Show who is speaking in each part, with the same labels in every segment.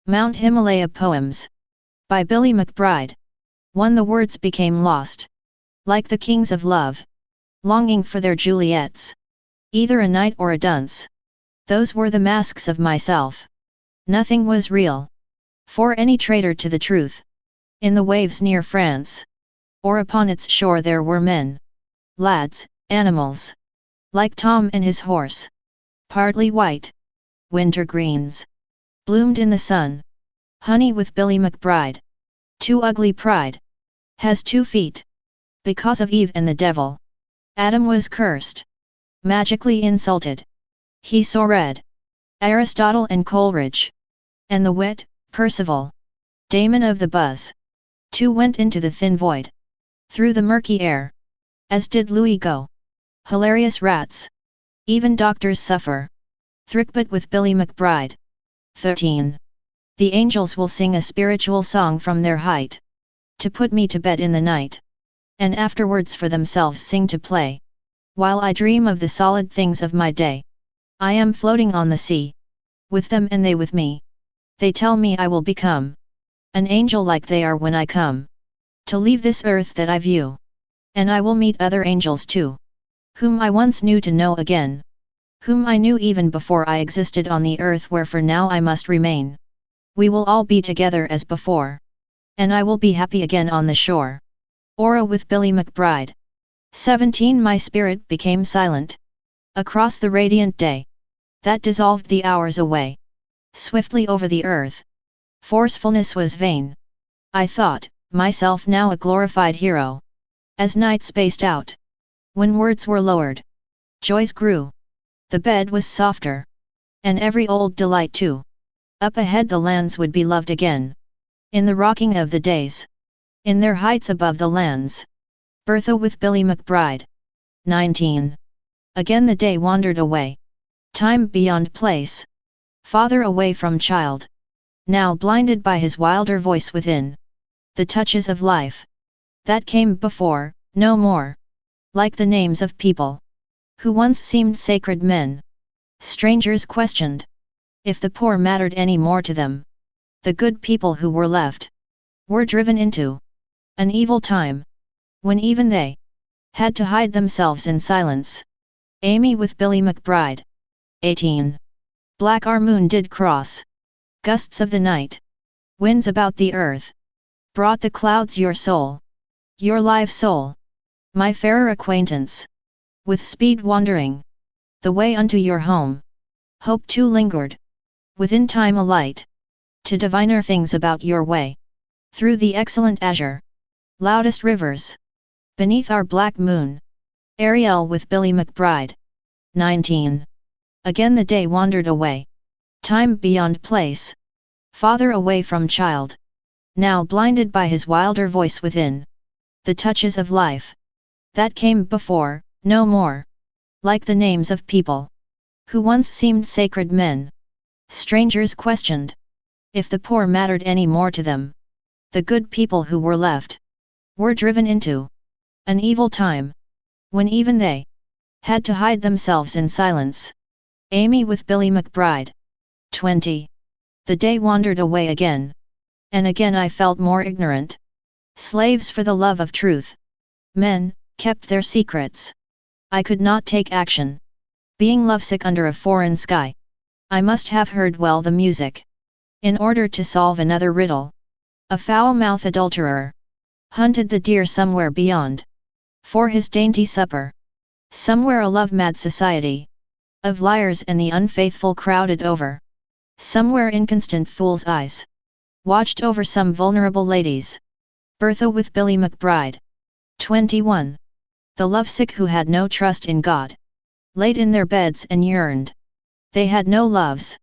Speaker 1: Mount Himalaya Poems. By Billy McBride. 1. The words became lost. Like the kings of love. Longing for their Juliets. Either a knight or a dunce. Those were the masks of myself. Nothing was real. For any traitor to the truth. In the waves near France. Or upon its shore there were men. Lads, animals. Like Tom and his horse. Partly white. Winter greens. Bloomed in the sun. Honey with Billy McBride. Too ugly pride. Has 2 feet. Because of Eve and the devil. Adam was cursed. Magically insulted. He saw red. Aristotle and Coleridge. And the wit, Percival. Damon of the buzz. 2 went into the thin void. Through the murky air. As did Louis go. Hilarious rats. Even doctors suffer. Thrickbot with Billy McBride. 13. The angels will sing a spiritual song from their height. To put me to bed in the night. And afterwards for themselves sing to play. While I dream of the solid things of my day. I am floating on the sea. With them and they with me. They tell me I will become an angel like they are when I come. To leave this earth that I view. And I will meet other angels too. Whom I once knew to know again. Whom I knew even before I existed on the earth where for now I must remain. We will all be together as before. And I will be happy again on the shore. Aura with Billy McBride. 17. My spirit became silent. Across the radiant day. That dissolved the hours away. Swiftly over the earth. Forcefulness was vain. I thought myself now a glorified hero. As night spaced out. When words were lowered. Joys grew. The bed was softer. And every old delight too. Up ahead the lands would be loved again. In the rocking of the days. In their heights above the lands. Bertha with Billy McBride. 19. Again the day wandered away. Time beyond place. Father away from child. Now blinded by his wilder voice within. The touches of life. That came before, no more. Like the names of people. Who once seemed sacred men. Strangers questioned. If the poor mattered any more to them. The good people who were left. Were driven into an evil time. When even they had to hide themselves in silence. Amy with Billy McBride. 18. Black our moon did cross. Gusts of the night. Winds about the earth. Brought the clouds your soul. Your live soul. My fairer acquaintance. With speed wandering. The way unto your home. Hope too lingered. Within time a light. To diviner things about your way. Through the excellent azure. Loudest rivers. Beneath our black moon. Ariel with Billy McBride. 19. Again the day wandered away. Time beyond place. Father away from child. Now blinded by his wilder voice within. The touches of life. That came before, no more. Like the names of people. Who once seemed sacred men. Strangers questioned. If the poor mattered any more to them. The good people who were left. Were driven into an evil time. When even they had to hide themselves in silence. Amy with Billy McBride. 20. The day wandered away again. And again I felt more ignorant. Slaves for the love of truth. Men kept their secrets. I could not take action. Being lovesick under a foreign sky. I must have heard well the music. In order to solve another riddle. A foul-mouthed adulterer. Hunted the deer somewhere beyond. For his dainty supper. Somewhere a love-mad society. Of liars and the unfaithful crowded over. Somewhere inconstant fools' eyes. Watched over some vulnerable ladies. Bertha with Billy McBride. 21. The lovesick who had no trust in God. Laid in their beds and yearned. They had no loves.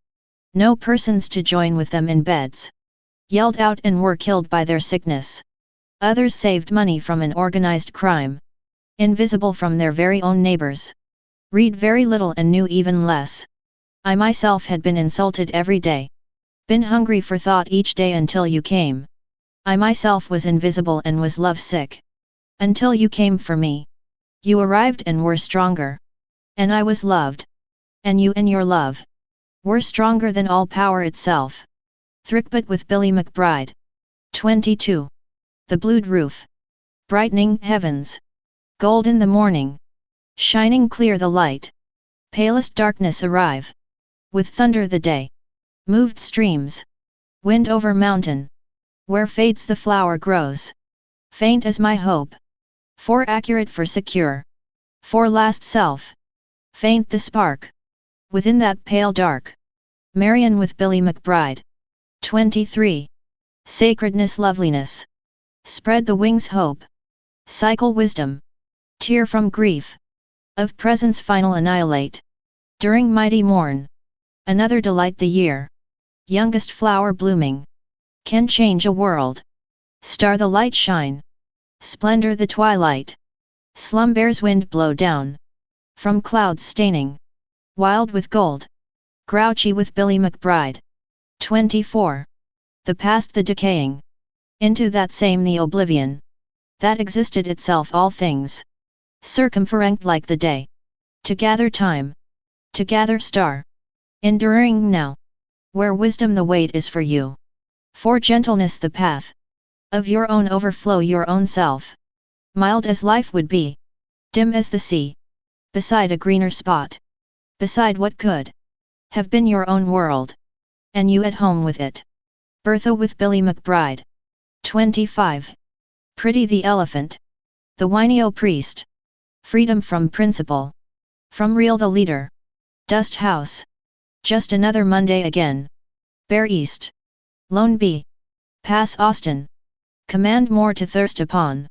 Speaker 1: No persons to join with them in beds. Yelled out and were killed by their sickness. Others saved money from an organized crime. Invisible from their very own neighbors. Read very little and knew even less. I myself had been insulted every day. Been hungry for thought each day until you came. I myself was invisible and was lovesick. Until you came for me. You arrived and were stronger. And I was loved. And you and your love were stronger than all power itself. Thrickbit with Billy McBride. 22. The blued roof. Brightening heavens. Golden the morning. Shining clear the light. Palest darkness arrive. With thunder the day. Moved streams. Wind over mountain. Where fades the flower grows. Faint as my hope. For accurate for secure. For last self. Faint the spark. Within that pale dark. Marion with Billy McBride. 23. Sacredness loveliness. Spread the wings hope. Cycle wisdom. Tear from grief. Of presence final annihilate. During mighty morn. Another delight the year. Youngest flower blooming. Can change a world. Star the light shine. Splendor the twilight. Slumber's wind blow down. From clouds staining. Wild with gold. Grouchy with Billy McBride. 24. The past the decaying. Into that same the oblivion. That existed itself all things. Circumferent like the day. To gather time. To gather star. Enduring now. Where wisdom the weight is for you. For gentleness the path. Of your own overflow your own self. Mild as life would be. Dim as the sea. Beside a greener spot. Beside what could have been your own world. And you at home with it. Bertha with Billy McBride. 25. Pretty the elephant. The Whinio priest. Freedom from principle. From real the leader. Dust house. Just another Monday again. Bear East. Lone Bee. Pass Austin. Command more to thirst upon.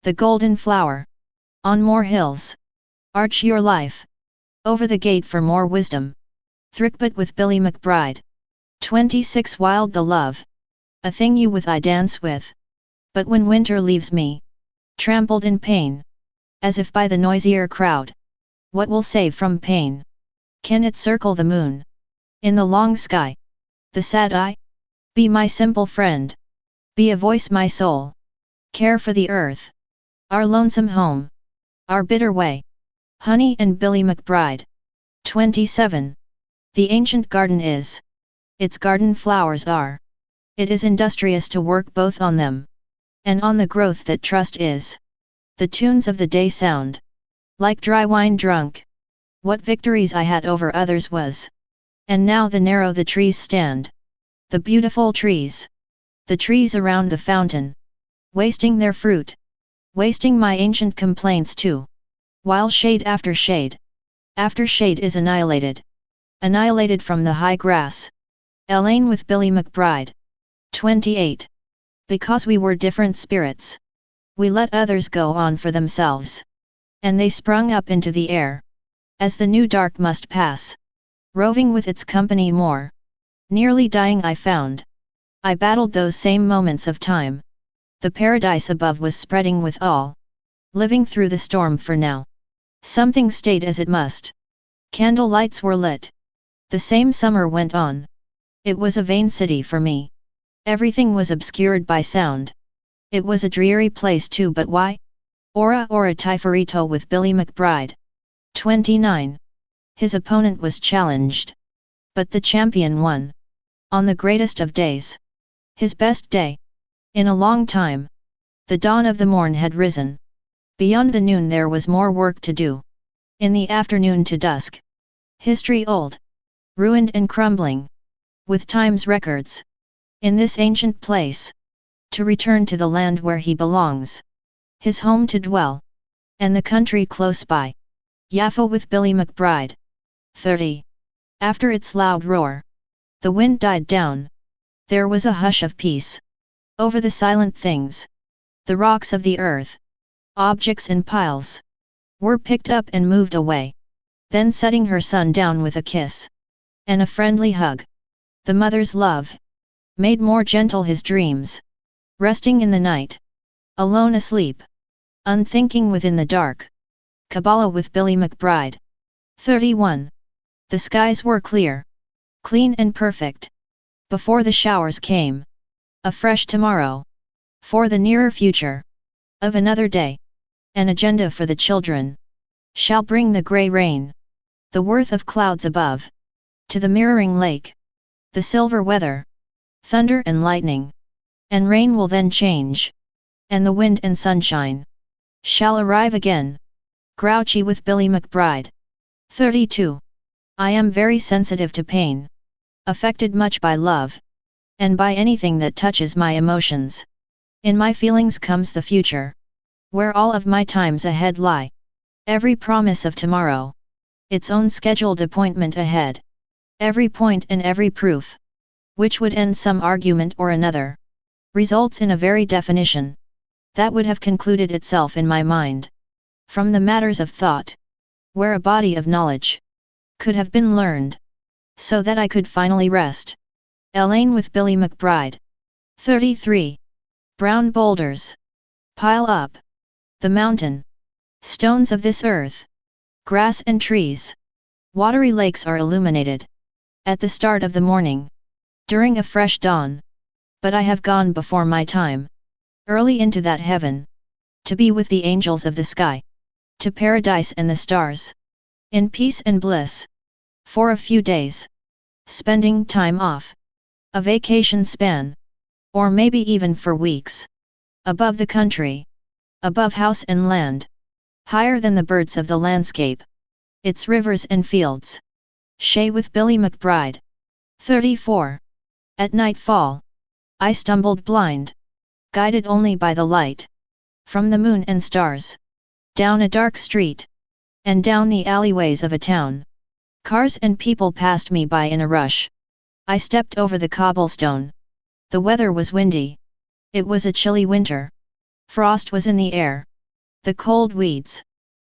Speaker 1: The golden flower. On more hills. Arch your life. Over the gate for more wisdom. Thrickbit with Billy McBride. 26. Wild the love. A thing you with I dance with. But when winter leaves me. Trampled in pain. As if by the noisier crowd. What will save from pain? Can it circle the moon? In the long sky. The sad eye? Be my simple friend. Be a voice my soul. Care for the earth. Our lonesome home. Our bitter way. Honey and Billy McBride. 27. The ancient garden is. Its garden flowers are. It is industrious to work both on them. And on the growth that trust is. The tunes of the day sound. Like dry wine drunk. What victories I had over others was. And now the narrow the trees stand. The beautiful trees. The trees around the fountain. Wasting their fruit. Wasting my ancient complaints too. While shade after shade. After shade is annihilated. Annihilated from the high grass. Elaine with Billy McBride. 28. Because we were different spirits. We let others go on for themselves. And they sprung up into the air. As the new dark must pass. Roving with its company more. Nearly dying I found. I battled those same moments of time. The paradise above was spreading with all. Living through the storm for now. Something stayed as it must. Candle lights were lit. The same summer went on. It was a vain city for me. Everything was obscured by sound. It was a dreary place too, but why? Ora Tifarito with Billy McBride. 29. His opponent was challenged. But the champion won. On the greatest of days. His best day. In a long time. The dawn of the morn had risen. Beyond the noon there was more work to do. In the afternoon to dusk. History old. Ruined and crumbling. With time's records. In this ancient place. To return to the land where he belongs. His home to dwell. And the country close by. Yaffo with Billy McBride. 30. After its loud roar. The wind died down. There was a hush of peace. Over the silent things. The rocks of the earth. Objects in piles. Were picked up and moved away. Then setting her son down with a kiss. And a friendly hug. The mother's love. Made more gentle his dreams. Resting in the night. Alone asleep. Unthinking within the dark. Kabbalah with Billy McBride. 31. The skies were clear. Clean and perfect. Before the showers came. A fresh tomorrow. For the nearer future. Of another day. An agenda for the children. Shall bring the grey rain. The worth of clouds above. To the mirroring lake. The silver weather. thunder and lightning. And rain will then change. And the wind and sunshine shall arrive again. Grouchy with Billy McBride. 32. I am very sensitive to pain. Affected much by love. And by anything that touches my emotions. In my feelings comes the future. Where all of my times ahead lie. Every promise of tomorrow. Its own scheduled appointment ahead. Every point and every proof. Which would end some argument or another. Results in a very definition. That would have concluded itself in my mind. From the matters of thought. Where a body of knowledge. Could have been learned. So that I could finally rest. Elaine with Billy McBride. 33. Brown boulders. Pile up. The mountain. Stones of this earth. Grass and trees. Watery lakes are illuminated. At the start of the morning. During a fresh dawn. But I have gone before my time. Early into that heaven. To be with the angels of the sky. To paradise and the stars. In peace and bliss. For a few days. Spending time off. A vacation span. Or maybe even for weeks. Above the country. Above house and land. Higher than the birds of the landscape. Its rivers and fields. Shay with Billy McBride. 34. At nightfall. I stumbled blind. Guided only by the light. From the moon and stars. Down a dark street. And down the alleyways of a town. Cars and people passed me by in a rush. I stepped over the cobblestone. The weather was windy. It was a chilly winter. Frost was in the air. The cold weeds.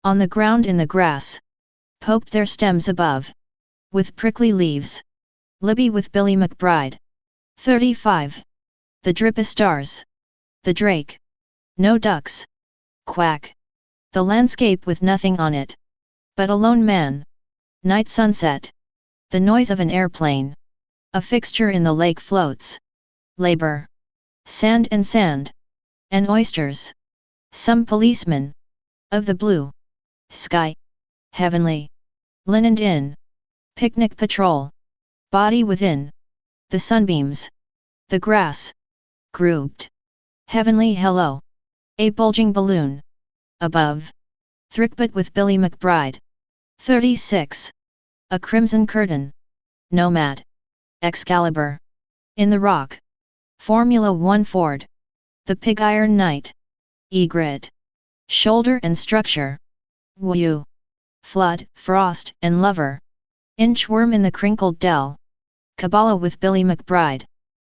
Speaker 1: On the ground in the grass. Poked their stems above. With prickly leaves. Libby with Billy McBride. 35. The drip of stars. The drake. No ducks. Quack. The landscape with nothing on it. But a lone man. Night sunset. The noise of an airplane. A fixture in the lake floats. Labor. Sand and sand. And oysters. Some policemen. Of the blue. Sky. Heavenly. Linened in. Picnic patrol. Body within. The sunbeams. The grass. Grouped. Heavenly hello. A bulging balloon. Above. Thrickbit with Billy McBride. 36. A crimson curtain. Nomad. Excalibur. In the rock. Formula 1 Ford. The pig iron knight. Egret. Shoulder and structure. Woo. Flood, frost, and lover. Inchworm in the crinkled dell. Kabbalah with Billy McBride.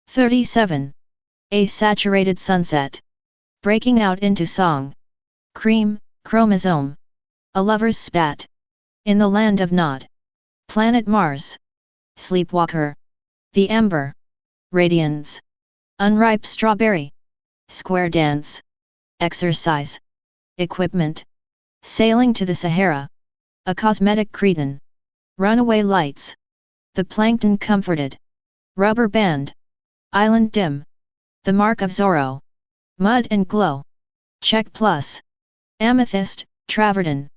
Speaker 1: 37. A saturated sunset. Breaking out into song. Cream, chromosome. A lover's spat. In the land of Nod. Planet Mars. Sleepwalker. The Ember. Radiance. Unripe strawberry. Square dance. Exercise. Equipment. Sailing to the Sahara. A cosmetic cretin. Runaway lights. The plankton comforted. Rubber band. Island dim. The mark of Zorro. Mud and glow. Check plus. Amethyst, Travertin.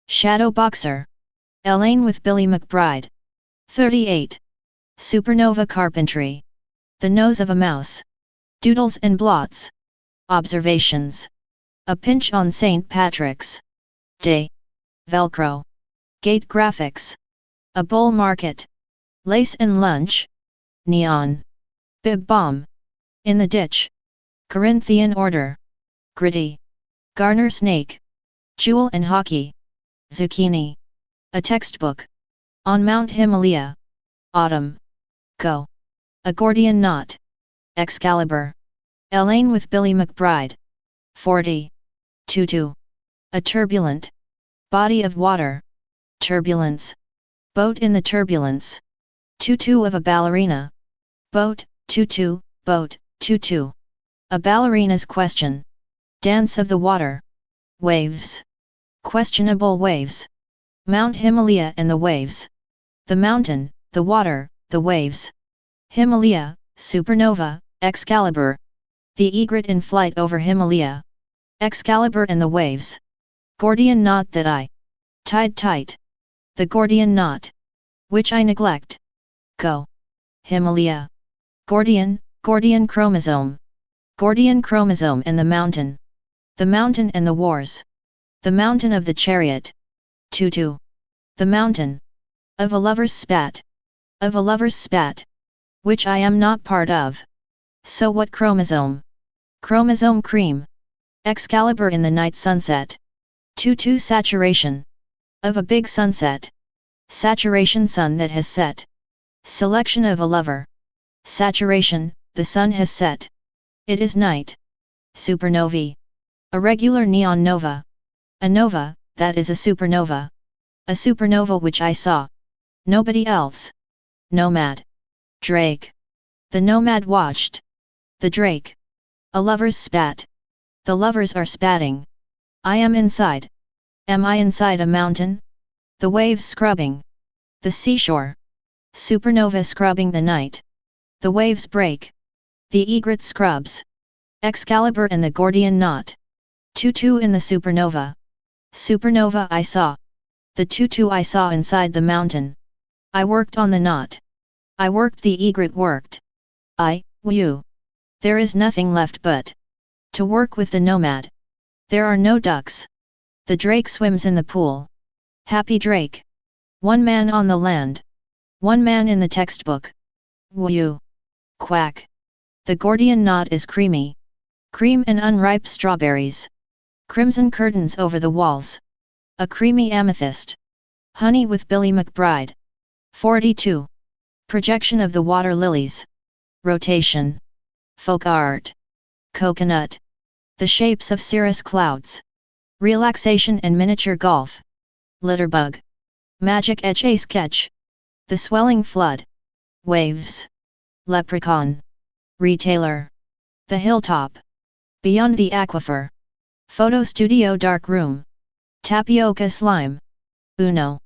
Speaker 1: Shadow boxer. Elaine with Billy McBride. 38. Supernova carpentry. The nose of a mouse. Doodles and blots. Observations. A pinch on St. Patrick's Day. Velcro. Gate graphics. A bull market. Lace and lunch. Neon. Bib bomb. In the ditch. Corinthian order. Gritty. Garner snake. Jewel and hockey. Zucchini. A textbook. On Mount Himalaya. Autumn. Go. A Gordian knot. Excalibur. Elaine with Billy McBride. 40. Tutu. A turbulent. Body of water. Turbulence. Boat in the turbulence. Tutu of a ballerina. Boat, tutu, boat, tutu. A ballerina's question. Dance of the water. Waves. Questionable waves. Mount Himalaya and the waves. The mountain, the water, the waves. Himalaya, supernova, Excalibur. The egret in flight over Himalaya. Excalibur and the waves. Gordian knot that I tied tight. The Gordian knot. Which I neglect. Go. Himalaya. Gordian chromosome. Gordian chromosome and the mountain. The mountain and the wars. The mountain of the chariot. 2-2. The mountain. Of a lover's spat. Of a lover's spat. Which I am not part of. So what chromosome? Chromosome cream. Excalibur in the night sunset. 2-2 saturation. Of a big sunset. Saturation sun that has set. Selection of a lover. Saturation, the sun has set. It is night. Supernovae. A regular neon nova. A nova, that is a supernova. A supernova which I saw. Nobody else. Nomad. Drake. The nomad watched. The drake. A lover's spat. The lovers are spatting. I am inside. Am I inside a mountain? The waves scrubbing. The seashore. Supernova scrubbing the night. The waves break. The egret scrubs. Excalibur and the Gordian knot. 2-2 in the supernova. Supernova I saw. The 2-2 I saw inside the mountain. I worked on the knot. I worked, the egret worked. You. There is nothing left but to work with the nomad. There are no ducks. The drake swims in the pool. Happy drake. One man on the land. One man in the textbook. You. Quack. The Gordian knot is creamy. Cream and unripe strawberries. Crimson curtains over the walls. A creamy amethyst. Honey with Billy McBride. 42. Projection of the water lilies. Rotation. Folk art. Coconut. The shapes of cirrus clouds. Relaxation and miniature golf. Litterbug. Magic etch-a-sketch. The swelling flood. Waves. Leprechaun. Retailer. The hilltop. Beyond the aquifer. Photo studio dark room. Tapioca slime. Uno.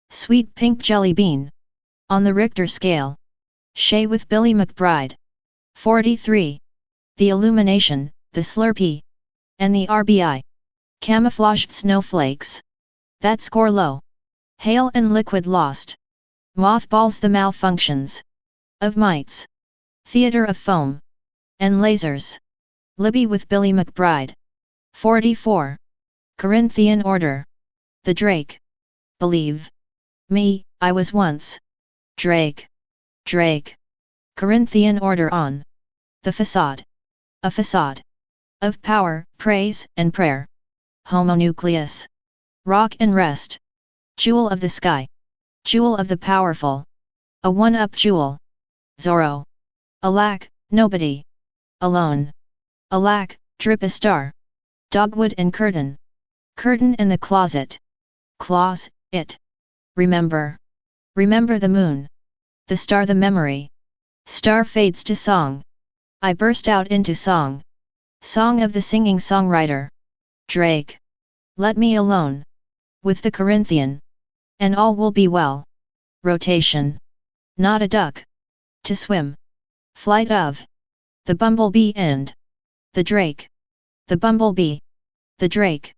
Speaker 1: Sweet pink jelly bean. On the Richter scale. Shea with Billy McBride. 43. The illumination, the Slurpee. And the RBI. Camouflaged snowflakes. That score low. Hail and liquid lost. Mothballs the malfunctions. Of mites. Theater of foam. And lasers. Libby with Billy McBride. 44. Corinthian order. The drake. Believe me, I was once. Drake. Drake. Corinthian order on the facade. A facade of power, praise, and prayer. Homonucleus. Rock and rest. Jewel of the sky. Jewel of the powerful. A one-up jewel. Zorro. Alack, nobody. Alone. Alack, drip a star. Dogwood and curtain. Curtain in the closet. Claws, it. Remember. Remember the moon. The star, the memory. Star fades to song. I burst out into song. Song of the singing songwriter. Drake. Let me alone. With the Corinthian. And all will be well. Rotation. Not a duck. To swim. Flight of. The bumblebee and. The drake. The bumblebee. The drake.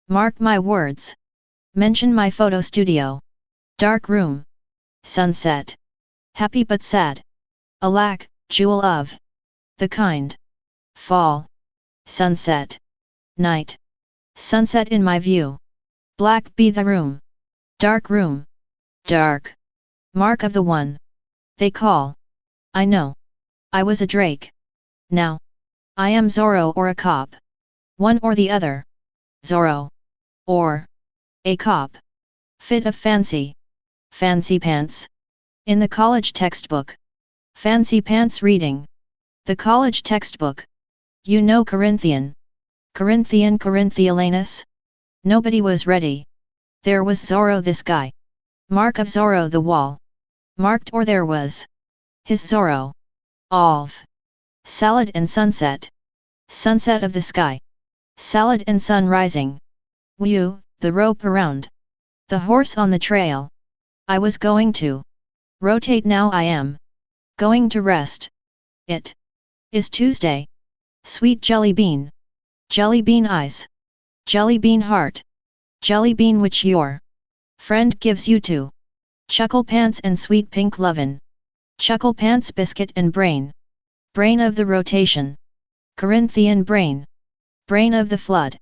Speaker 1: Mark my words. Mention my photo studio. Dark room. Sunset. Happy but sad. Alack, jewel of. The kind. Fall. Sunset. Night. Sunset in my view. Black be the room. Dark room. Dark. Mark of the one. They call. I know. I was a drake. Now. I am Zorro or a cop. One or the other. Zorro. Or. A cop. Fit of fancy. Fancy pants. In the college textbook. Fancy pants reading. The college textbook. You know Corinthian. Corinthianus? Nobody was ready. There was Zorro, this guy. Mark of Zorro, the wall. Marked or there was. His Zorro. Of. Salad and sunset. Sunset of the sky. Salad and sun rising. Whew, the rope around. The horse on the trail. I was going to. Rotate now, I am. Going to rest. It. Is Tuesday. Sweet jelly bean. Jelly bean eyes. Jelly bean heart. Jelly bean which your friend gives you to. Chuckle pants and sweet pink lovin'. Chuckle pants biscuit and brain. Brain of the rotation. Corinthian brain. Brain of the flood.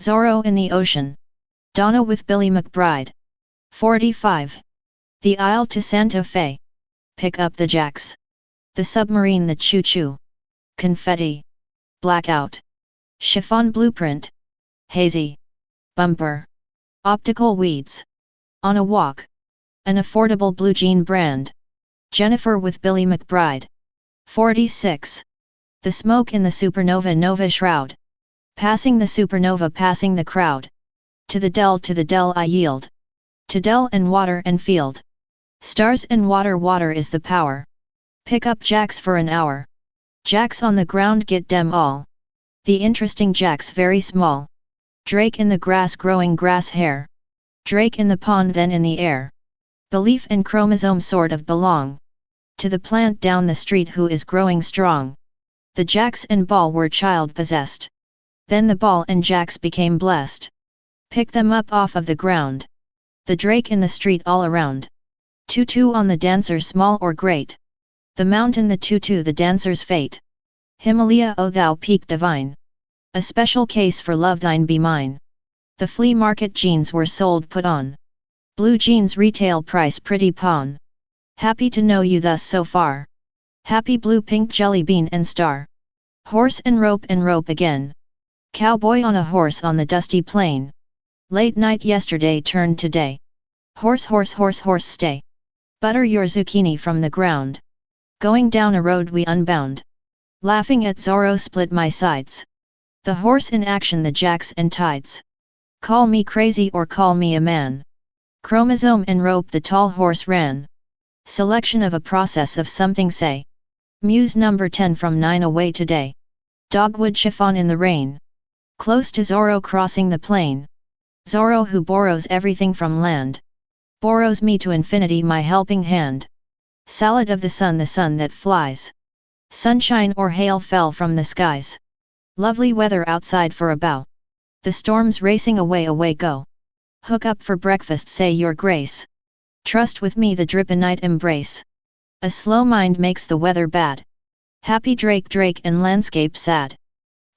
Speaker 1: Zorro in the ocean. Donna with Billy McBride. 45. The Isle to Santa Fe. Pick up the jacks. The submarine, the choo-choo. Confetti. Blackout. Chiffon blueprint. Hazy. Bumper. Optical weeds. On a walk. An affordable blue jean brand. Jennifer with Billy McBride. 46. The smoke in the supernova, nova shroud. Passing the supernova, passing the crowd. To the Dell I yield. To Dell and water and field. Stars and water, water is the power. Pick up jacks for an hour. Jacks on the ground, get them all. The interesting jacks very small. Drake in the grass, growing grass hair. Drake in the pond, then in the air. Belief and chromosome sort of belong to the plant down the street who is growing strong. The jacks and ball were child possessed. Then the ball and jacks became blessed. Pick them up off of the ground. The Drake in the street all around. Tutu on the dancer, small or great. The mountain, the tutu, the dancer's fate. Himalaya, O thou peak divine. A special case for love, thine be mine. The flea market jeans were sold, put on. Blue jeans retail price, pretty pawn. Happy to know you thus so far. Happy blue, pink, jelly bean and star. Horse and rope again. Cowboy on a horse on the dusty plain. Late night yesterday turned to day. Horse, horse, horse, horse, stay. Butter your zucchini from the ground. Going down a road we unbound. Laughing at Zorro, split my sides. The horse in action, the jacks and tides. Call me crazy or call me a man. Chromosome and rope, the tall horse ran. Selection of a process of something, say. Muse number 10 from 9 away today. Dogwood chiffon in the rain. Close to Zorro, crossing the plain. Zorro who borrows everything from land. Borrows me to infinity, my helping hand. Salad of the sun that flies. Sunshine or hail fell from the skies. Lovely weather outside for a bow. The storm's racing away, away go. Hook up for breakfast, say your grace. Trust with me, the drip a night embrace. A slow mind makes the weather bad. Happy Drake, Drake and landscape sad.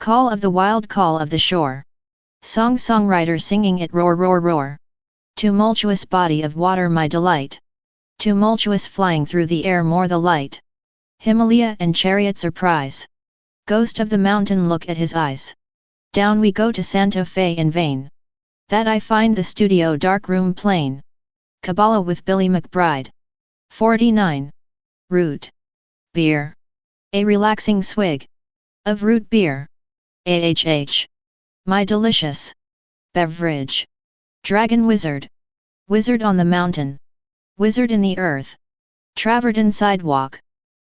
Speaker 1: Call of the wild, call of the shore. Songwriter singing it, roar, roar, roar. Tumultuous body of water, my delight. Tumultuous flying through the air, more the light. Himalaya and chariots are prize. Ghost of the mountain, look at his eyes. Down we go to Santa Fe in vain. That I find the studio dark room plain. Kabbalah with Billy McBride. 49. Root. Beer. A relaxing swig. Of root beer. AHH. My delicious. Beverage. Dragon wizard. Wizard on the mountain. Wizard in the earth. Travertine sidewalk.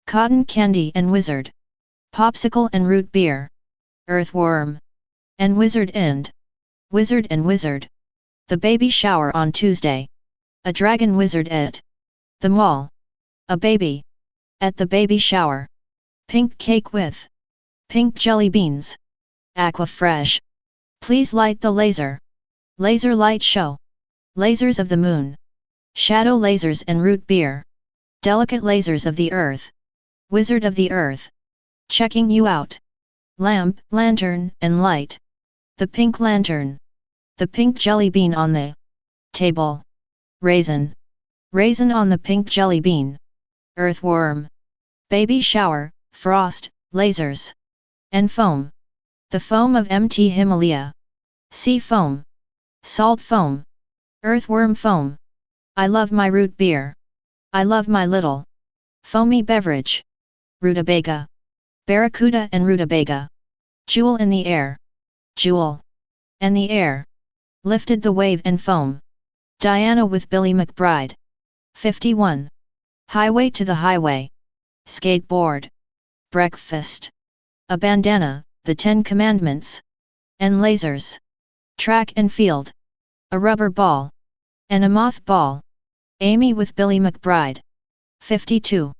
Speaker 1: Cotton candy and wizard. Popsicle and root beer. Earthworm. And wizard end. Wizard and wizard. The baby shower on Tuesday. A dragon wizard at the mall. A baby. At the baby shower. Pink cake with pink jelly beans. Aqua fresh. Please light the laser. Laser light show. Lasers of the moon. Shadow lasers and root beer. Delicate lasers of the earth. Wizard of the earth. Checking you out. Lamp, lantern, and light. The pink lantern. The pink jelly bean on the table. Raisin. Raisin on the pink jelly bean. Earthworm. Baby shower, frost, lasers. And foam. The foam of MT Himalaya. Sea foam. Salt foam. Earthworm foam. I love my root beer. I love my little foamy beverage. Rutabaga. Barracuda and rutabaga. Jewel in the air. Jewel. And the air. Lifted the wave and foam. Diana with Billy McBride. 51. Highway to the highway. Skateboard. Breakfast. A bandana, the 10 commandments. And lasers. Track and field. A rubber ball. And a moth ball. Amy with Billy McBride. 52.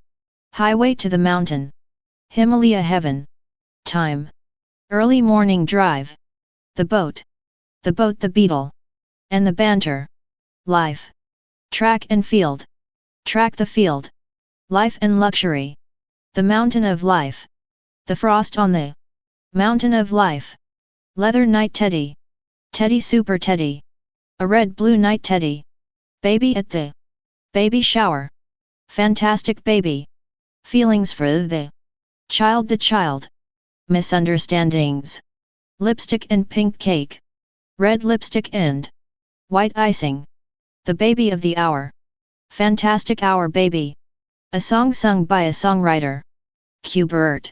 Speaker 1: Highway to the mountain. Himalaya heaven. Time. Early morning drive. The boat. The boat, the beetle. And the banter. Life. Track and field. Track the field. Life and luxury. The mountain of life. the frost on the mountain of life. Leather night teddy, teddy super teddy, a red blue night teddy, baby at the baby shower, fantastic baby, feelings for the child, misunderstandings, lipstick and pink cake, red lipstick and white icing, the baby of the hour, fantastic hour baby, a song sung by a songwriter, Qbert,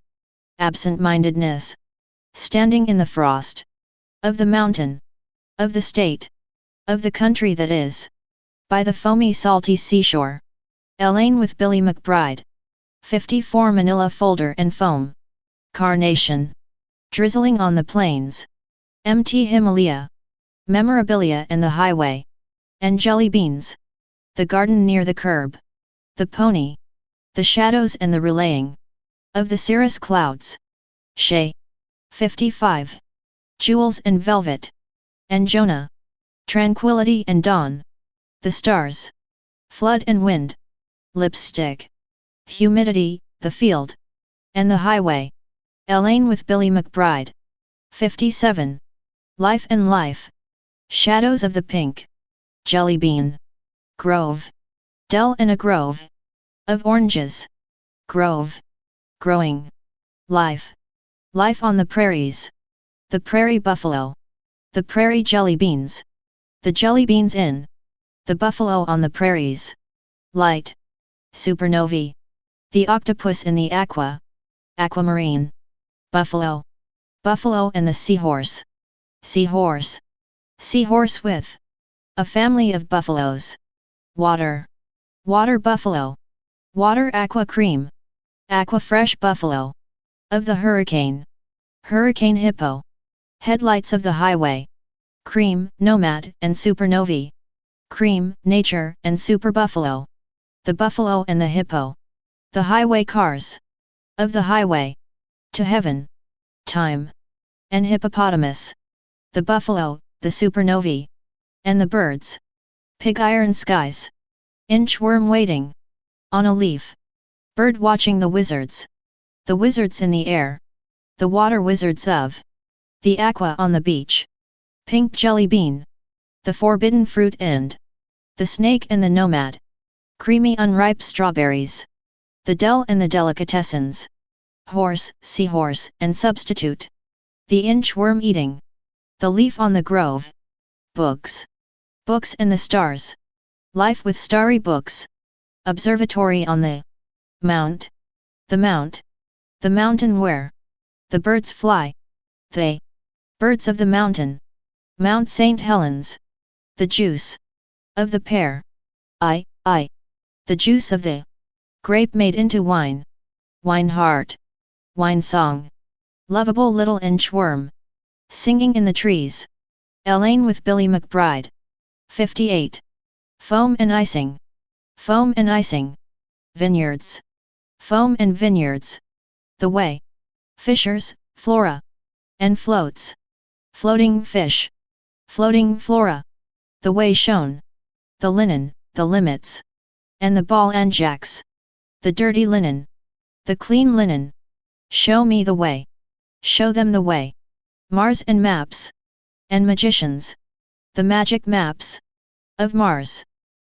Speaker 1: absent-mindedness, standing in the frost, of the mountain, of the state, of the country that is, by the foamy salty seashore, Elaine with Billy McBride, 54 manila folder and foam, carnation, drizzling on the plains, MT Himalaya, memorabilia and the highway, and jelly beans, the garden near the curb, the pony, the shadows and the relaying, of the cirrus clouds, Shay, 55, jewels and velvet, and Jonah, tranquility and dawn, the stars, flood and wind, lipstick, humidity, the field, and the highway, Elaine with Billy McBride, 57, life and life, shadows of the pink, jelly bean, grove, dell and a grove, of oranges, grove, growing, life, life on the prairies, the prairie buffalo, the prairie jelly beans, the jelly beans in, the buffalo on the prairies, light, supernovae, the octopus in the aquamarine, buffalo, buffalo and the seahorse, seahorse, seahorse with, a family of buffaloes, water, water buffalo, water aqua cream, aqua fresh buffalo, of the hurricane, hurricane hippo, headlights of the highway, cream, nomad and supernovae, cream, nature and super buffalo, the buffalo and the hippo, the highway cars, of the highway, to heaven, time, and hippopotamus, the buffalo, the supernovae, and the birds, pig iron skies, inchworm waiting, on a leaf, bird watching the wizards in the air, the water wizards of, the aqua on the beach, pink jelly bean, the forbidden fruit and, the snake and the nomad, creamy unripe strawberries, the dell and the delicatessens, horse, seahorse and substitute, the inchworm eating, the leaf on the grove, books, books and the stars, life with starry books, observatory on the mount, the mountain where, the birds fly, they, birds of the mountain, Mount St. Helens, the juice, of the pear, the juice of the, grape made into wine, wine heart, wine song, lovable little inchworm, singing in the trees, Elaine with Billy McBride, 58, foam and icing, vineyards, foam and vineyards, the way, fishers, flora, and floats, floating fish, floating flora, the way shown, the linen, the limits, and the ball and jacks, the dirty linen, the clean linen, show me the way, show them the way, Mars and maps, and magicians, the magic maps, of Mars,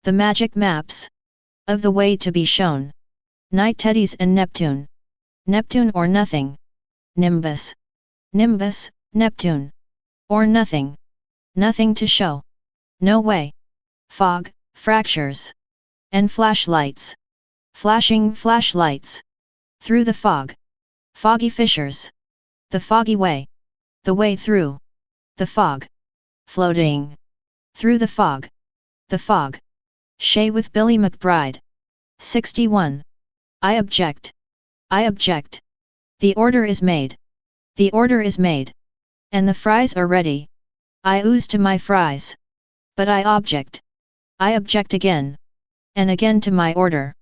Speaker 1: the magic maps, of the way to be shown, night teddies and Neptune, Neptune or nothing, nimbus, nimbus, Neptune, or nothing, nothing to show, no way, fog, fractures, and flashlights, flashing flashlights, through the fog, foggy fissures, the foggy way, the way through, the fog, floating, through the fog, Shay with Billy McBride, 61, I object, the order is made, and the fries are ready, I ooze to my fries, but I object again, and again to my order,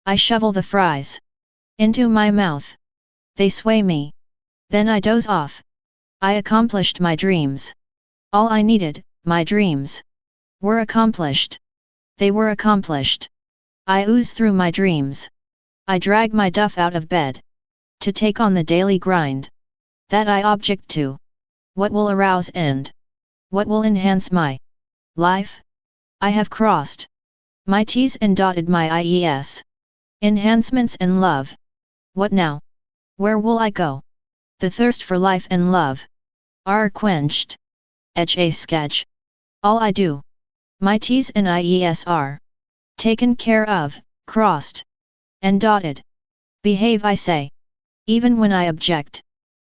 Speaker 1: I shovel the fries, into my mouth, they sway me, then I doze off, I accomplished my dreams, all I needed, my dreams, were accomplished, they were accomplished, I ooze through my dreams, I drag my duff out of bed, To take on the daily grind. That I object to. What will arouse and what will enhance my life? I have crossed my T's and dotted my I's. Enhancements and love. What now? Where will I go? The thirst for life and love are quenched. A sketch. All I do. My T's and I's are taken care of, crossed, and dotted. Behave, I say. Even when I object,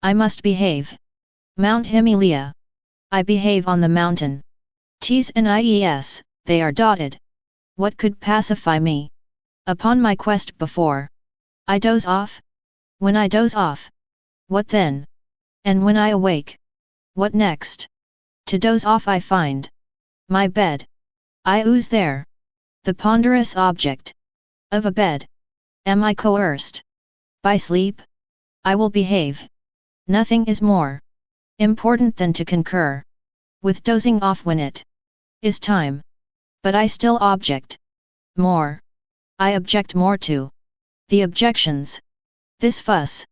Speaker 1: I must behave. Mount Himalaya. I behave on the mountain. T's and I's, they are dotted. What could pacify me? Upon my quest before I doze off? When I doze off, what then? And when I awake, what next? To doze off I find my bed. I ooze there. The ponderous object of a bed. Am I coerced by sleep? I will behave. Nothing is more important than to concur with dozing off when it is time. But I still object more. I object more to the objections. This fuss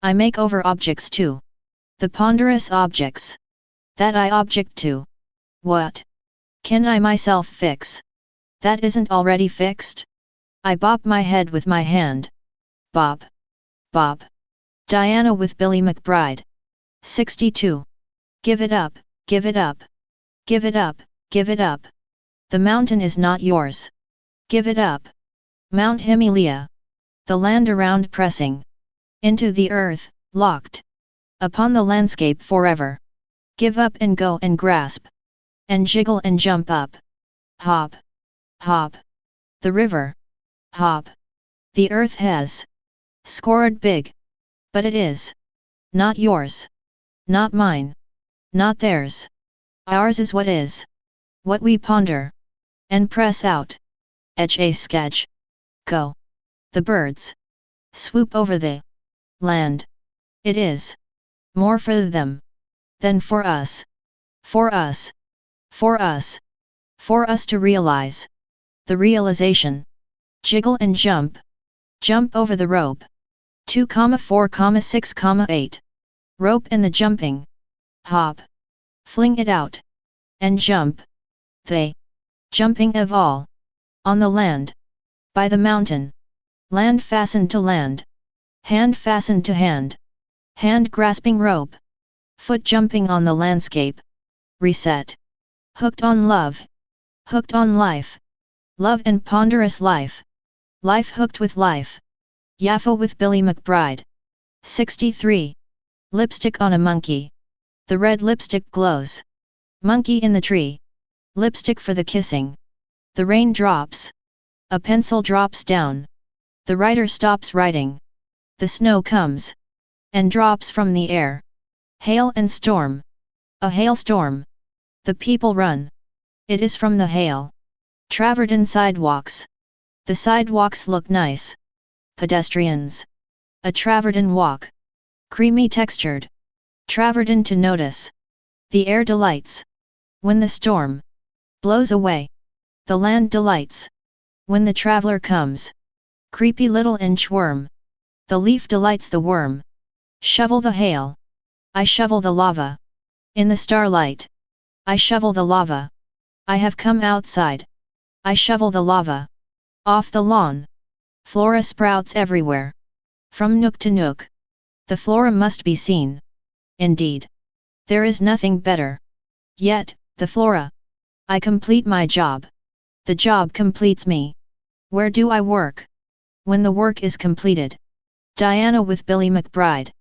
Speaker 1: I make over objects too. The ponderous objects that I object to. What can I myself fix that isn't already fixed? I bop my head with my hand. Bop. Bop. Diana with Billy McBride. 62. Give it up, give it up. Give it up, give it up. The mountain is not yours. Give it up. Mount Himalaya. The land around pressing into the earth, locked upon the landscape forever. Give up and go and grasp. And jiggle and jump up. Hop. Hop. The river. Hop. The earth has scored big. But it is not yours. Not mine. Not theirs. Ours is what is. What we ponder. And press out. A sketch. Go. The birds swoop over the land. It is more for them than for us. For us. For us. For us to realize. The realization. Jiggle and jump. Jump over the rope. 2,4,6,8. Rope and the jumping. Hop. Fling it out. And jump. They. Jumping of all. On the land. By the mountain. Land fastened to land. Hand fastened to hand. Hand grasping rope. Foot jumping on the landscape. Reset. Hooked on love. Hooked on life. Love and ponderous life. Life hooked with life. Yaffa with Billy McBride. 63. Lipstick on a monkey. The red lipstick glows. Monkey in the tree. Lipstick for the kissing. The rain drops. A pencil drops down. The writer stops writing. The snow comes. And drops from the air. Hail and storm. A hailstorm. The people run. It is from the hail. Travertine sidewalks. The sidewalks look nice. Pedestrians. A travertine walk. Creamy textured. Travertine to notice. The air delights. When the storm blows away. The land delights. When the traveler comes. Creepy little inchworm. The leaf delights the worm. Shovel the hail. I shovel the lava. In the starlight. I shovel the lava. I have come outside. I shovel the lava. Off the lawn. Flora sprouts everywhere. From nook to nook. The flora must be seen. Indeed. There is nothing better. Yet, the flora. I complete my job. The job completes me. Where do I work? When the work is completed. Diana with Billy McBride.